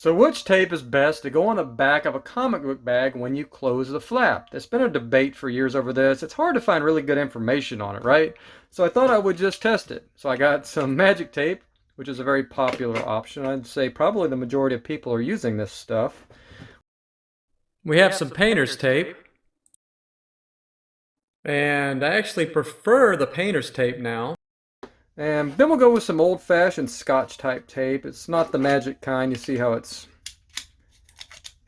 So which tape is best to go on the back of a comic book bag when you close the flap? There's been a debate for years over this. It's hard to find really good information on it, right? So I thought I would just test it. So I got some magic tape, which is a very popular option. I'd say probably the majority of people are using this stuff. We have some painter's tape. And I actually prefer the painter's tape now. And then we'll go with some old-fashioned Scotch type tape. It's not the magic kind. You see how it's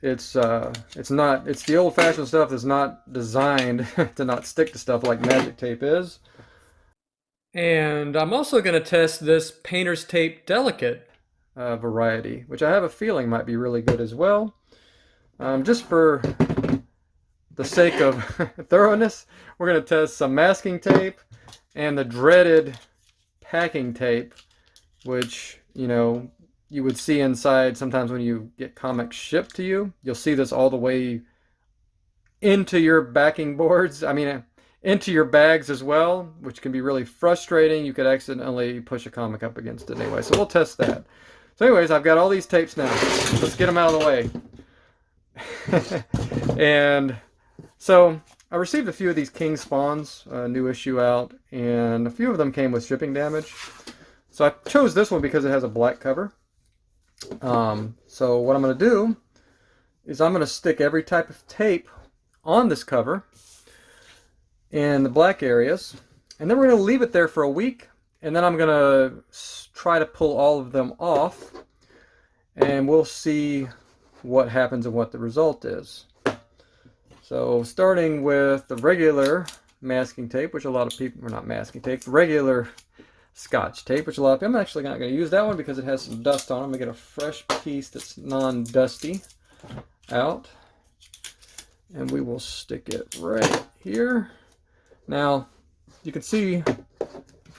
the old-fashioned stuff that's not designed to not stick to stuff like magic tape is. And I'm also going to test this painter's tape delicate variety, which I have a feeling might be really good as well. Just for the sake of thoroughness, we're going to test some masking tape and the dreaded packing tape, which, you know, you would see inside sometimes when you get comics shipped to you. You'll see this all the way into your backing boards. I mean, into your bags as well, which can be really frustrating. You could accidentally push a comic up against it anyway. So we'll test that. So anyways, I've got all these tapes now. Let's get them out of the way. And so I received a few of these King Spawns, new issue out, and a few of them came with shipping damage. So I chose this one because it has a black cover. So what I'm going to do is I'm going to stick every type of tape on this cover in the black areas, and then we're going to leave it there for a week, and then I'm going to try to pull all of them off, and we'll see what happens and what the result is. So starting with the regular masking tape, which a lot of people, or not masking tape, regular Scotch tape, which a lot of people, I'm actually not going to use that one because it has some dust on it. I'm going to get a fresh piece that's non-dusty out, and we will stick it right here. Now, you can see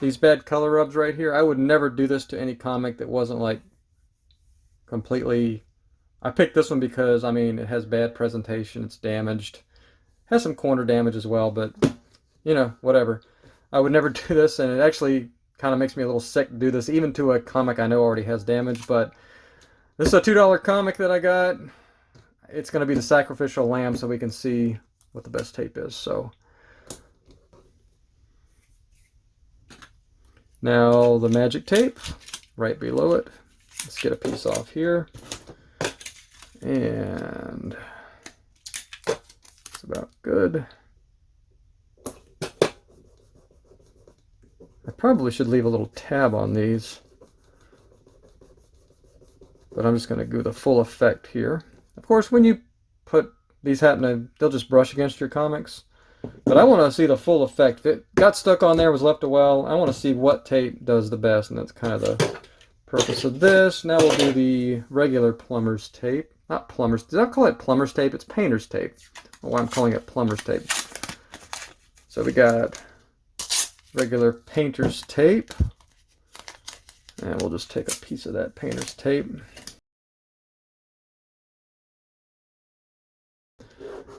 these bad color rubs right here. I would never do this to any comic that wasn't like completely... I picked this one because, I mean, it has bad presentation, it's damaged. Has some corner damage as well, but, you know, whatever. I would never do this, and it actually kind of makes me a little sick to do this, even to a comic I know already has damage, but this is a $2 comic that I got. It's going to be the sacrificial lamb so we can see what the best tape is. So now the magic tape right below it. Let's get a piece off here. And it's about good. I probably should leave a little tab on these, but I'm just going to do the full effect here. Of course, when you put these they'll just brush against your comics, but I want to see the full effect. If it got stuck on there, was left a while, I want to see what tape does the best, and that's kind of the purpose of this. Now we'll do the regular plumber's tape. Not plumber's, did I call it plumber's tape? It's painter's tape. Well, I'm calling it plumber's tape. So we got regular painter's tape, and we'll just take a piece of that painter's tape.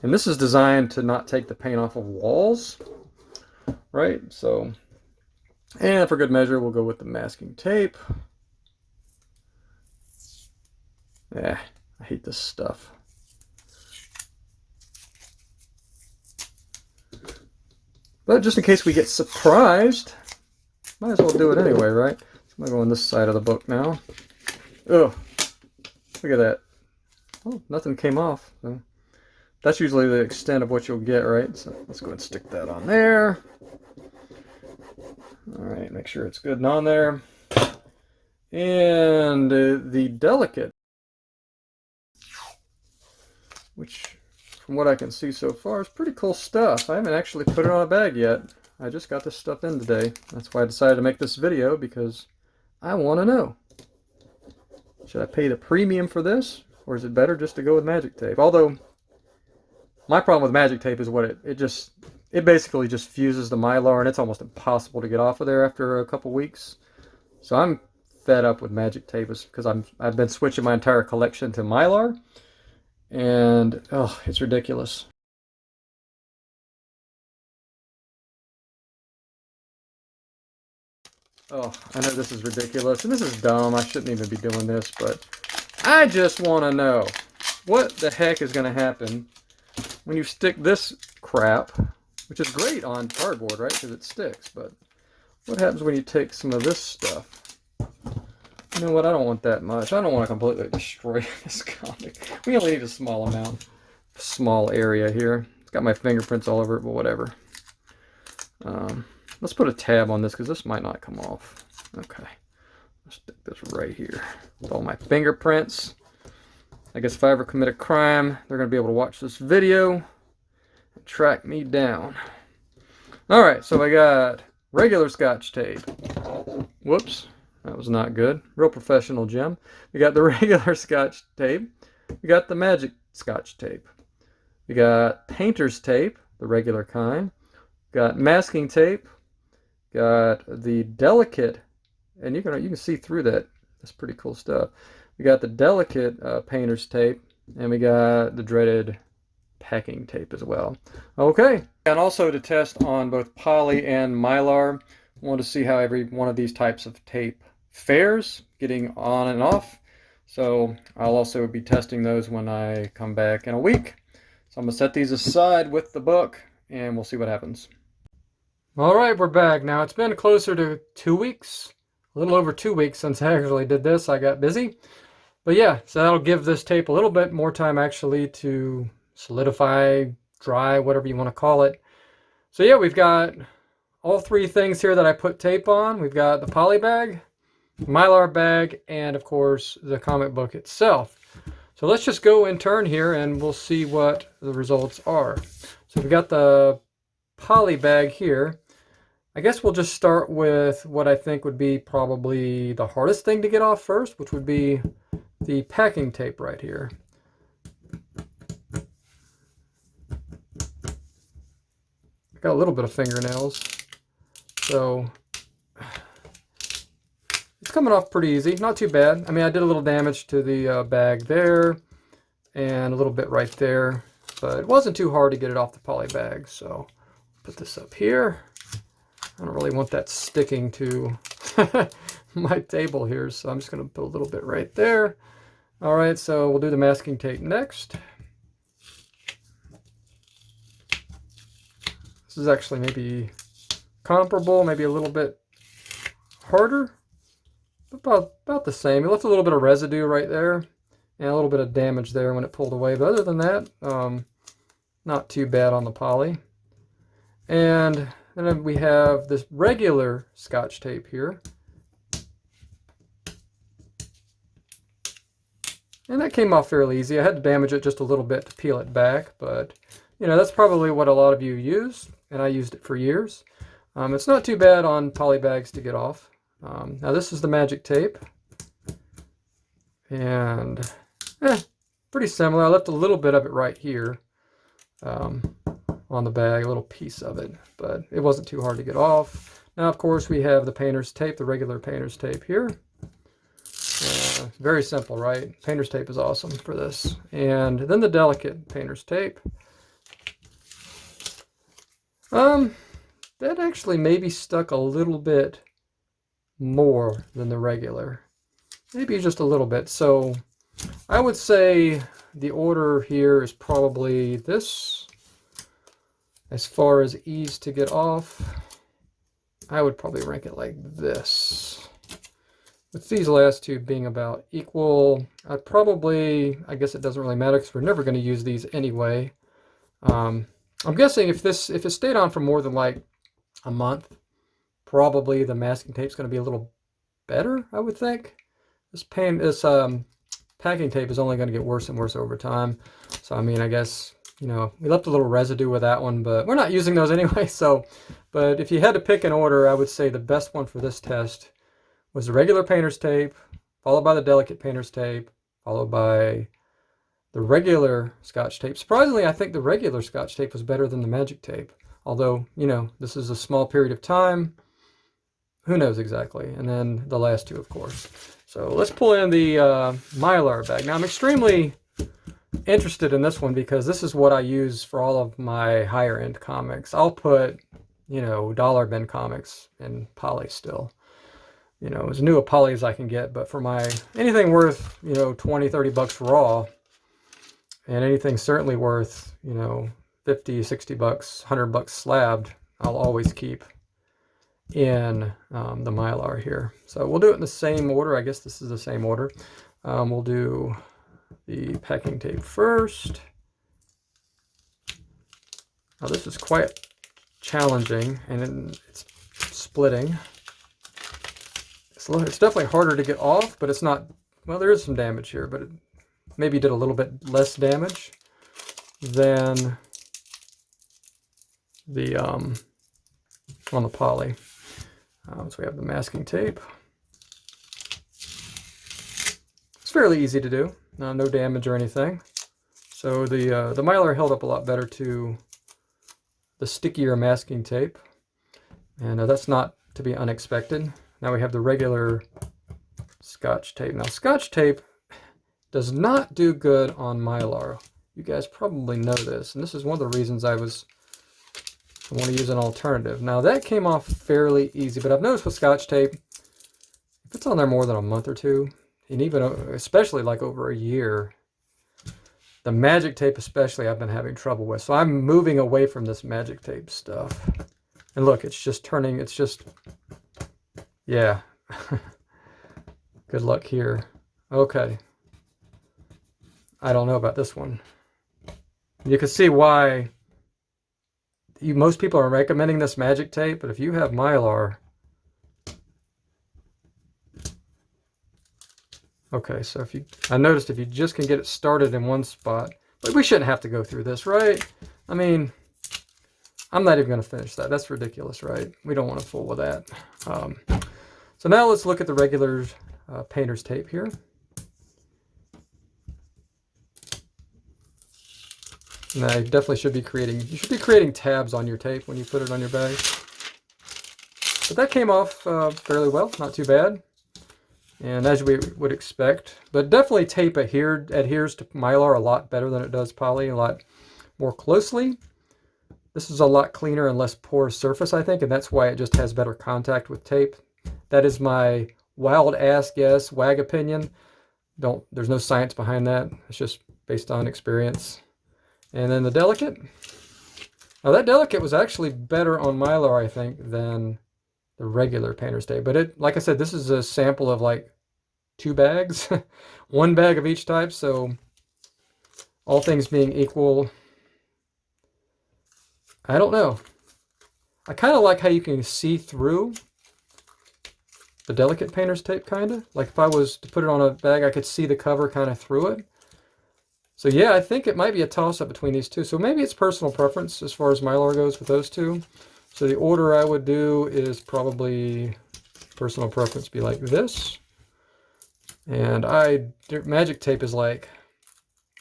And this is designed to not take the paint off of walls, right? So, and for good measure, we'll go with the masking tape. Yeah, I hate this stuff. But just in case we get surprised, might as well do it anyway, right? So I'm going to go on this side of the book now. Oh, look at that. Oh, nothing came off. So that's usually the extent of what you'll get, right? So let's go ahead and stick that on there. All right, make sure it's good and on there. And the delicate, which from what I can see so far is pretty cool stuff. I haven't actually put it on a bag yet. I just got this stuff in today. That's why I decided to make this video, because I want to know. Should I pay the premium for this, or is it better just to go with magic tape? Although, my problem with magic tape is it basically just fuses the Mylar, and it's almost impossible to get off of there after a couple weeks. So I'm fed up with magic tape because I've been switching my entire collection to Mylar, and oh, it's ridiculous. Oh, I know this is ridiculous, and this is dumb. I shouldn't even be doing this, but I just want to know what the heck is going to happen when you stick this crap, which is great on cardboard, right? Because it sticks. But what happens when you take some of this stuff? You know what? I don't want that much. I don't want to completely destroy this comic. We only need a small amount, small area here. It's got my fingerprints all over it, but whatever. Let's put a tab on this because this might not come off. Okay. Let's stick this right here with all my fingerprints. I guess if I ever commit a crime, they're going to be able to watch this video and track me down. Alright, so I got regular Scotch tape. Whoops, that was not good. Real professional, Jim. We got the regular Scotch tape. We got the magic Scotch tape. We got painter's tape, the regular kind. We got masking tape. Got the delicate, and you can see through that. That's pretty cool stuff. We got the delicate painter's tape, and we got the dreaded packing tape as well. Okay, and also to test on both poly and Mylar, I want to see how every one of these types of tape fares, getting on and off. So I'll also be testing those when I come back in a week. So I'm going to set these aside with the book, and we'll see what happens. All right, we're back. Now, it's been closer to 2 weeks, a little over 2 weeks since I actually did this. I got busy. But yeah, so that'll give this tape a little bit more time actually to solidify, dry, whatever you want to call it. So yeah, we've got all three things here that I put tape on. We've got the poly bag, Mylar bag, and of course the comic book itself. So let's just go in turn here and we'll see what the results are. So we've got the poly bag here. I guess we'll just start with what I think would be probably the hardest thing to get off first, which would be the packing tape right here. I got a little bit of fingernails, so it's coming off pretty easy, not too bad. I mean, I did a little damage to the bag there and a little bit right there, but it wasn't too hard to get it off the poly bag. So put this up here. I don't really want that sticking to my table here, so I'm just going to put a little bit right there. All right, so we'll do the masking tape next. This is actually maybe comparable, maybe a little bit harder, about the same. It left a little bit of residue right there and a little bit of damage there when it pulled away, but other than that, not too bad on the poly. And then we have this regular Scotch tape here. And that came off fairly easy. I had to damage it just a little bit to peel it back, but you know, that's probably what a lot of you use, and I used it for years. It's not too bad on poly bags to get off. Now this is the magic tape, and pretty similar. I left a little bit of it right here on the bag, a little piece of it, but it wasn't too hard to get off. Now, of course, we have the painter's tape, the regular painter's tape here. Very simple, right? Painter's tape is awesome for this. And then the delicate painter's tape. That actually maybe stuck a little bit more than the regular. Maybe just a little bit. So I would say the order here is probably this. As far as ease to get off, I would probably rank it like this. With these last two being about equal, I guess it doesn't really matter because we're never going to use these anyway. I'm guessing if it stayed on for more than like a month, probably the masking tape is going to be a little better, I would think. This packing tape is only going to get worse and worse over time. So I mean, I guess, you know, we left a little residue with that one, but we're not using those anyway. So, but if you had to pick an order, I would say the best one for this test was the regular painter's tape, followed by the delicate painter's tape, followed by the regular Scotch tape. Surprisingly, I think the regular Scotch tape was better than the magic tape. Although, you know, this is a small period of time. Who knows exactly? And then the last two, of course. So let's pull in the Mylar bag. Now, I'm extremely interested in this one because this is what I use for all of my higher end comics. I'll put, you know, dollar bin comics in poly still. you know, as new a poly as I can get, but for my anything worth, you know, 20, 30 bucks raw, and anything certainly worth, you know, 50, 60 bucks, 100 bucks slabbed, I'll always keep in the Mylar here. So we'll do it in the same order. I guess this is the same order. We'll do the packing tape first. Now this is quite challenging, and it's splitting. It's definitely harder to get off, but it's not, well, there is some damage here, but it maybe did a little bit less damage than the on the poly. So we have the masking tape. It's fairly easy to do, no damage or anything. So the Mylar held up a lot better to the stickier masking tape, and that's not to be unexpected. Now we have the regular Scotch tape. Now Scotch tape does not do good on Mylar. You guys probably know this, and this is one of the reasons I want to use an alternative. Now that came off fairly easy, but I've noticed with Scotch tape, if it's on there more than a month or two, and even especially like over a year, the magic tape especially I've been having trouble with. So I'm moving away from this magic tape stuff. And look, it's just turning, it's just, yeah. Good luck here. Okay. I don't know about this one. You can see why most people are recommending this magic tape, but if you have Mylar, okay, so I noticed if you just can get it started in one spot, but we shouldn't have to go through this, right? I mean, I'm not even going to finish that. That's ridiculous, right? We don't want to fool with that. So now let's look at the regular painter's tape here. Now you definitely should be creating tabs on your tape when you put it on your bag. But that came off fairly well, not too bad. And as we would expect, but definitely tape adheres to Mylar a lot better than it does poly, a lot more closely. This is a lot cleaner and less porous surface, I think, and that's why it just has better contact with tape. That is my wild ass guess, wag opinion. There's no science behind that. It's just based on experience. And then the delicate. Now that delicate was actually better on Mylar, I think, than the regular painter's tape. But like I said, this is a sample of like 2 bags, 1 bag of each type. So all things being equal, I don't know. I kind of like how you can see through the delicate painter's tape, kind of. Like if I was to put it on a bag, I could see the cover kind of through it. So yeah, I think it might be a toss-up between these two. So maybe it's personal preference as far as Mylar goes with those two. So the order I would do is probably personal preference be like this. And magic tape is like,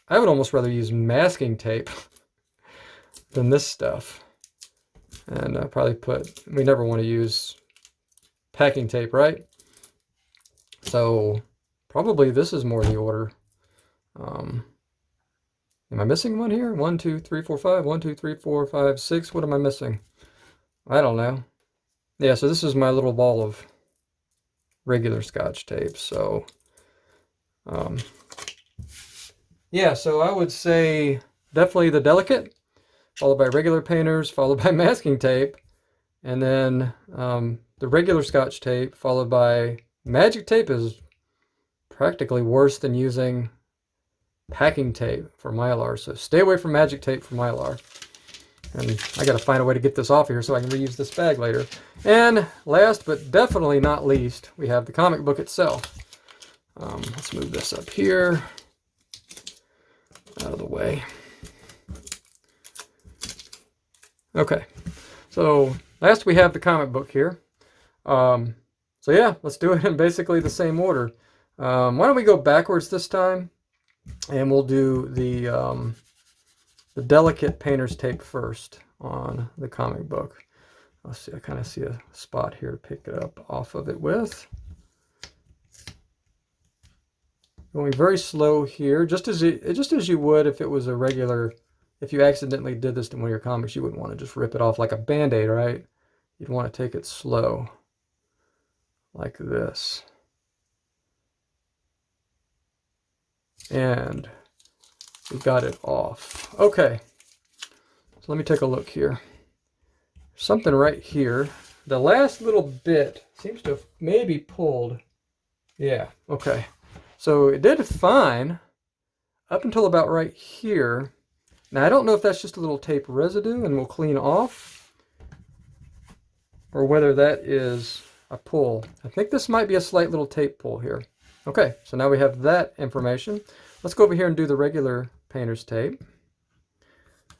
I would almost rather use masking tape than this stuff. And we never want to use packing tape, right? So probably this is more the order. Am I missing one here? 1, 2, 3, 4, 5. 1, 2, 3, 4, 5, 6. What am I missing? I don't know. Yeah, so this is my little ball of regular Scotch tape. So, yeah, so I would say definitely the delicate, followed by regular painters, followed by masking tape, and then the regular Scotch tape, followed by magic tape is practically worse than using packing tape for Mylar. So stay away from magic tape for Mylar. And I got to find a way to get this off here so I can reuse this bag later. And last but definitely not least, we have the comic book itself. Let's move this up here, out of the way. Okay, so last we have the comic book here. So yeah, let's do it in basically the same order. Why don't we go backwards this time? And we'll do the delicate painter's tape first on the comic book. Let's see, I kind of see a spot here to pick it up off of it with. Going very slow here, just as you would if it was a regular. If you accidentally did this to one of your comics, you wouldn't want to just rip it off like a Band-Aid, right? You'd want to take it slow. like this. And we got it off. Okay, so let me take a look here. Something right here. The last little bit seems to have maybe pulled. Yeah, okay. So it did fine up until about right here. Now I don't know if that's just a little tape residue and we'll clean off, or whether that is a pull. I think this might be a slight little tape pull here. Okay, so now we have that information. Let's go over here and do the regular painter's tape.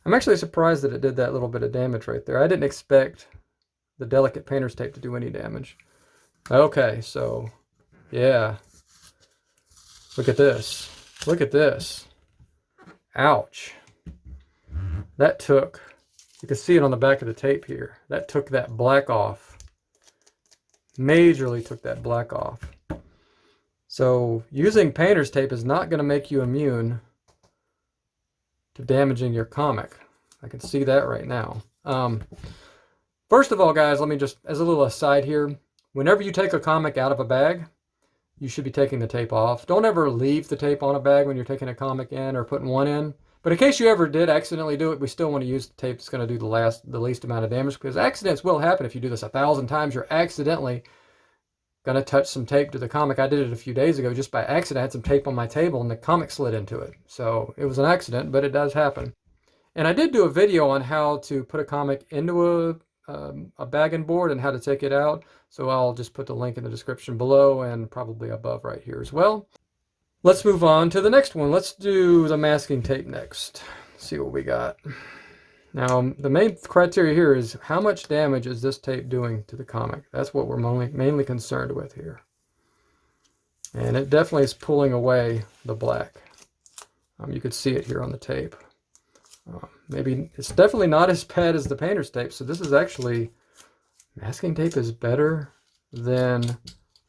I'm actually surprised that it did that little bit of damage right there. I didn't expect the delicate painter's tape to do any damage. Okay, so yeah. Look at this. Look at this. Ouch. That took, you can see it on the back of the tape here. That took that black off. Majorly took that black off. So using painter's tape is not going to make you immune to damaging your comic. I can see that right now. First of all, guys, let me just, as a little aside here, whenever you take a comic out of a bag, you should be taking the tape off. Don't ever leave the tape on a bag when you're taking a comic in or putting one in. But in case you ever did accidentally do it, we still want to use the tape that's going to do the least amount of damage, because accidents will happen. If you do this 1,000 times, you're accidentally going to touch some tape to the comic. I did it a few days ago just by accident. I had some tape on my table and the comic slid into it. So it was an accident, but it does happen. And I did do a video on how to put a comic into a bag and board and how to take it out. So I'll just put the link in the description below and probably above right here as well. Let's move on to the next one. Let's do the masking tape next. See what we got. Now, the main criteria here is how much damage is this tape doing to the comic? That's what we're mainly concerned with here. And it definitely is pulling away the black. You could see it here on the tape. Maybe it's definitely not as bad as the painter's tape. So this is actually, masking tape is better than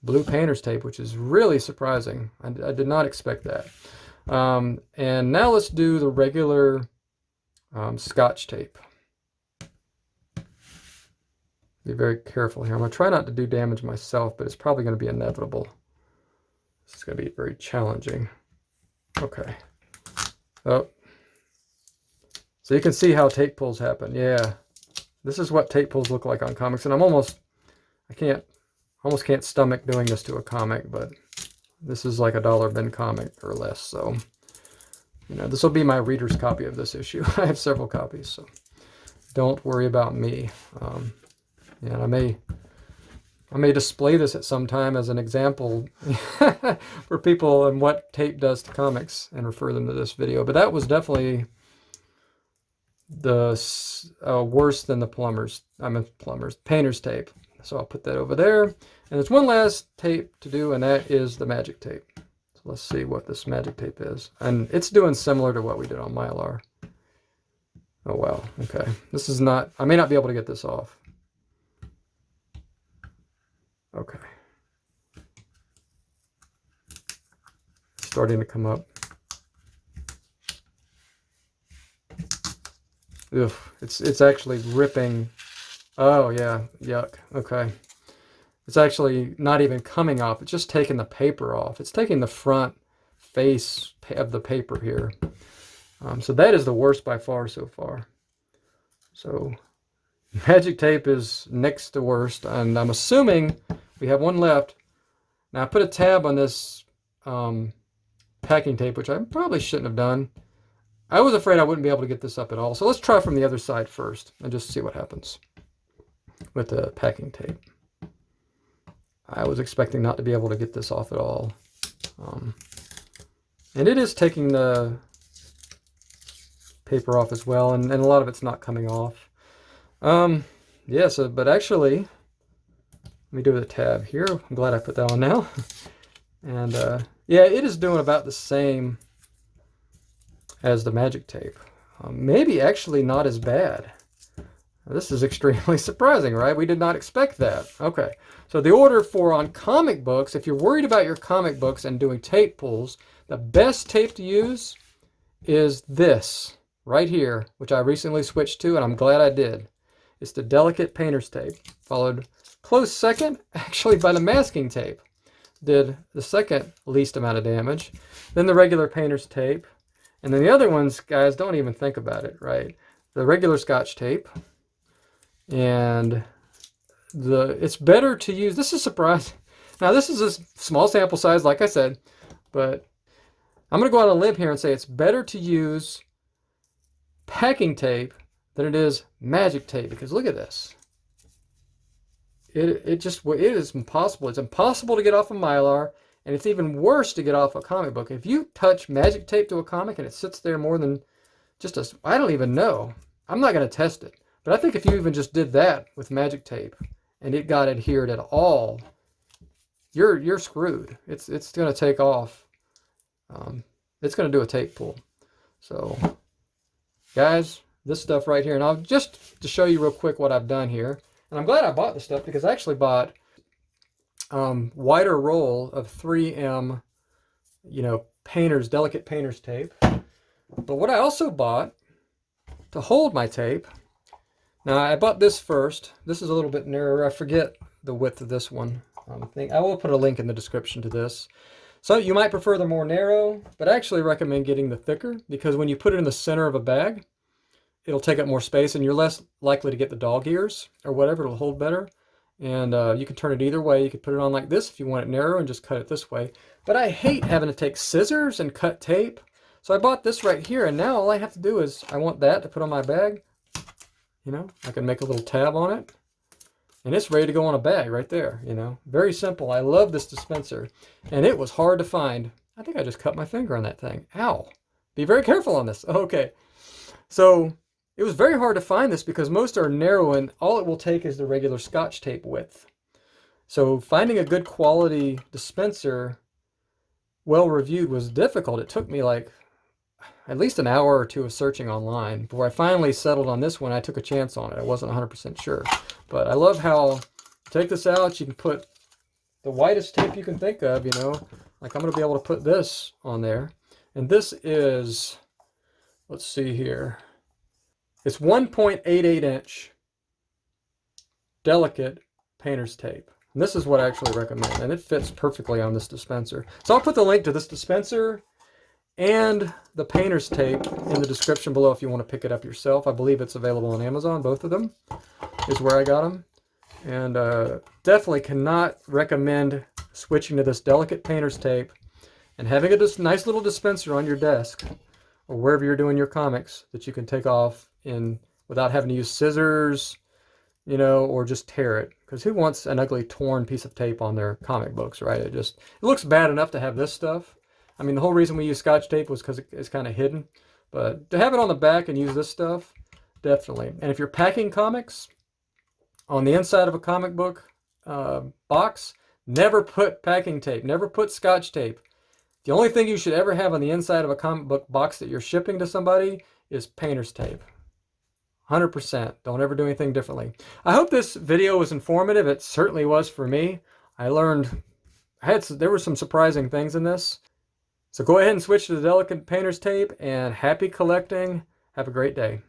blue painter's tape, which is really surprising. I did not expect that. And now let's do the regular Scotch tape. Be very careful here. I'm going to try not to do damage myself, but it's probably going to be inevitable. This is going to be very challenging. Okay. Oh. So you can see how tape pulls happen. Yeah. This is what tape pulls look like on comics. And almost can't stomach doing this to a comic, but this is like a $1 bin comic or less. So, you know, this will be my reader's copy of this issue. I have several copies, so don't worry about me. Yeah, I may display this at some time as an example for people and what tape does to comics and refer them to this video. But that was definitely the worse than the painter's tape. So I'll put that over there. And there's one last tape to do, and that is the magic tape. So let's see what this magic tape is. And it's doing similar to what we did on Mylar. Oh, wow. Okay. This is not, I may not be able to get this off. Okay. It's starting to come up. Ugh, it's actually ripping. Oh yeah, yuck. Okay. It's actually not even coming off. It's just taking the paper off. It's taking the front face of the paper here. So that is the worst by far so far. So magic tape is next to worst, and I'm assuming we have one left. Now I put a tab on this packing tape, which I probably shouldn't have done. I was afraid I wouldn't be able to get this up at all. So let's try from the other side first and just see what happens with the packing tape. I was expecting not to be able to get this off at all. And it is taking the paper off as well, and a lot of it's not coming off. Yeah, so, but actually, let me do the tab here. I'm glad I put that on now. And yeah, it is doing about the same as the magic tape. Maybe actually not as bad. This is extremely surprising, right? We did not expect that. Okay, so the order for on comic books, if you're worried about your comic books and doing tape pulls, the best tape to use is this right here, which I recently switched to, and I'm glad I did. It's the delicate painter's tape, followed Close second, actually, by the masking tape. Did the second least amount of damage. Then the regular painter's tape. And then the other ones, guys, don't even think about it, right? The regular Scotch tape. And it's better to use, this is surprising. Now, this is a small sample size, like I said, but I'm going to go out on a limb here and say it's better to use packing tape than it is magic tape, because look at this. It is impossible. It's impossible to get off a Mylar, and it's even worse to get off a comic book. If you touch magic tape to a comic and it sits there more than just I don't even know. I'm not going to test it. But I think if you even just did that with magic tape and it got adhered at all, you're screwed. It's going to take off. It's going to do a tape pull. So, guys, this stuff right here, and I'll just to show you real quick what I've done here. And I'm glad I bought this stuff because I actually bought wider roll of 3M, delicate painter's tape. But what I also bought to hold my tape, now I bought this first. This is a little bit narrower. I forget the width of this one. I will put a link in the description to this. So you might prefer the more narrow, but I actually recommend getting the thicker because when you put it in the center of a bag, it'll take up more space and you're less likely to get the dog ears or whatever. It'll hold better. And you can turn it either way. You could put it on like this if you want it narrow and just cut it this way. But I hate having to take scissors and cut tape. So I bought this right here, and now all I have to do is I want that to put on my bag. I can make a little tab on it. And it's ready to go on a bag right there, Very simple. I love this dispenser. And it was hard to find. I think I just cut my finger on that thing. Ow. Be very careful on this. Okay. So it was very hard to find this because most are narrow and all it will take is the regular Scotch tape width. So finding a good quality dispenser, well reviewed, was difficult. It took me like at least an hour or two of searching online before I finally settled on this one. I took a chance on it. I wasn't 100% sure. But I love how, take this out, you can put the whitest tape you can think of, Like I'm going to be able to put this on there. And this is, let's see here. It's 1.88 inch delicate painter's tape. And this is what I actually recommend. And it fits perfectly on this dispenser. So I'll put the link to this dispenser and the painter's tape in the description below if you want to pick it up yourself. I believe it's available on Amazon. Both of them is where I got them. And definitely cannot recommend switching to this delicate painter's tape and having a nice little dispenser on your desk or wherever you're doing your comics that you can take off without having to use scissors, or just tear it. Because who wants an ugly torn piece of tape on their comic books, right? It looks bad enough to have this stuff. I mean, the whole reason we use Scotch tape was because it's kind of hidden. But to have it on the back and use this stuff, definitely. And if you're packing comics, on the inside of a comic book box, never put packing tape. Never put Scotch tape. The only thing you should ever have on the inside of a comic book box that you're shipping to somebody is painter's tape. 100%. Don't ever do anything differently. I hope this video was informative. It certainly was for me. I learned, there were some surprising things in this. So go ahead and switch to the delicate painter's tape, and happy collecting. Have a great day.